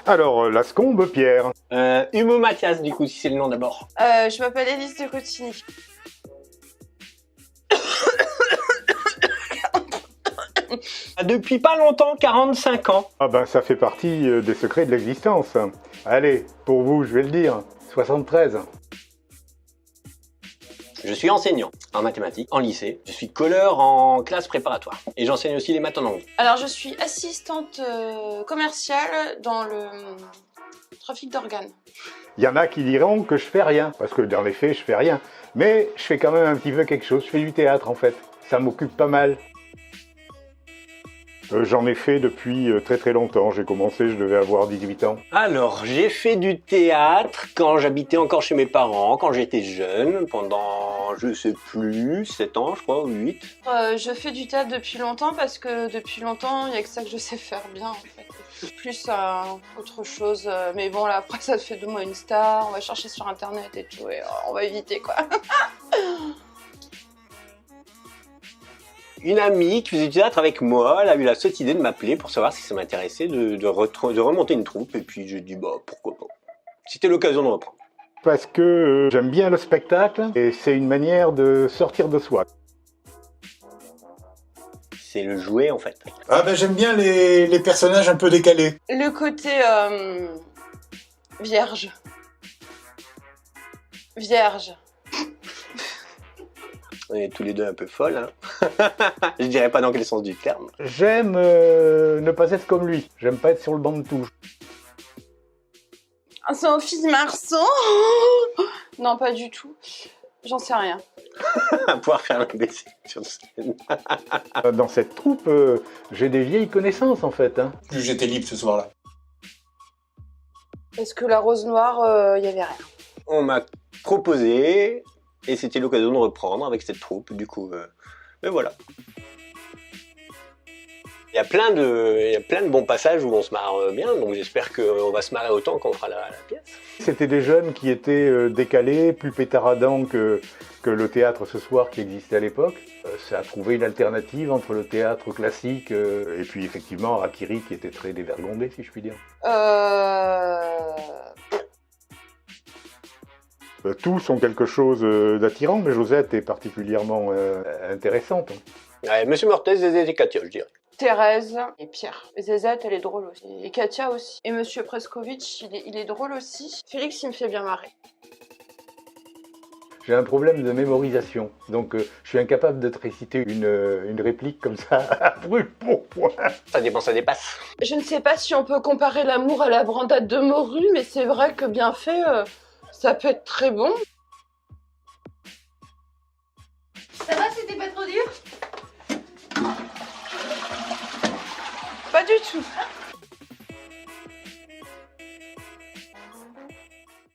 Alors, Lascombe, Pierre. Humo Mathias, du coup, si c'est le nom d'abord. Je m'appelle Élise de Cotigny. Depuis pas longtemps, 45 ans. Ah ben, ça fait partie des secrets de l'existence. Allez, pour vous, je vais le dire, 73. Je suis enseignant en mathématiques, en lycée. Je suis colleur en classe préparatoire. Et j'enseigne aussi les maths en anglais. Alors, je suis assistante commerciale dans le trafic d'organes. Il y en a qui diront que je fais rien, parce que dans les faits, je fais rien. Mais je fais quand même un petit peu quelque chose, je fais du théâtre en fait. Ça m'occupe pas mal. J'en ai fait depuis très très longtemps. J'ai commencé, je devais avoir 18 ans. Alors, j'ai fait du théâtre quand j'habitais encore chez mes parents, quand j'étais jeune, pendant, je sais plus, 7 ans, je crois, ou 8. Je fais du théâtre depuis longtemps parce que depuis longtemps, il n'y a que ça que je sais faire bien en fait. Plus autre chose, mais bon là après ça fait de moi une star, on va chercher sur internet et tout et on va éviter quoi. Une amie qui faisait du théâtre avec moi, elle a eu la sotte idée de m'appeler pour savoir si ça m'intéressait de remonter une troupe, et puis j'ai dit bah pourquoi pas. C'était l'occasion de reprendre. Parce que j'aime bien le spectacle et c'est une manière de sortir de soi. C'est le jouet en fait. Ah ben j'aime bien les personnages un peu décalés. Le côté vierge. Vierge. On est tous les deux un peu folles, hein. Je dirais pas dans quel sens du terme. J'aime ne pas être comme lui. J'aime pas être sur le banc de touche. Sophie Marceau. Non, pas du tout. J'en sais rien. Pouvoir faire l'imbécile sur scène. Dans cette troupe, j'ai des vieilles connaissances en fait. Hein. Plus j'étais libre ce soir-là. Parce que la rose noire, il y avait rien. On m'a proposé, et c'était l'occasion de reprendre avec cette troupe, du coup, mais voilà. Il y a plein de bons passages où on se marre bien, donc j'espère qu'on va se marrer autant quand on fera la pièce. C'était des jeunes qui étaient décalés, plus pétaradants que le théâtre ce soir qui existait à l'époque. Ça a trouvé une alternative entre le théâtre classique et puis effectivement Harakiri qui était très dévergondé, si je puis dire. Tous ont quelque chose d'attirant, mais Josette est particulièrement intéressante. Ouais, Monsieur Mortez, Zézé et Katia, je dirais. Thérèse et Pierre. Zézette, elle est drôle aussi. Et Katia aussi. Et Monsieur Preskovitch, il est drôle aussi. Félix, il me fait bien marrer. J'ai un problème de mémorisation, donc je suis incapable de te réciter une réplique comme ça à brûle pour point. Ça dépend, ça dépasse. Je ne sais pas si on peut comparer l'amour à la brandade de morue, mais c'est vrai que bien fait, ça peut être très bon. Ça va, c'était pas trop dur? Pas du tout.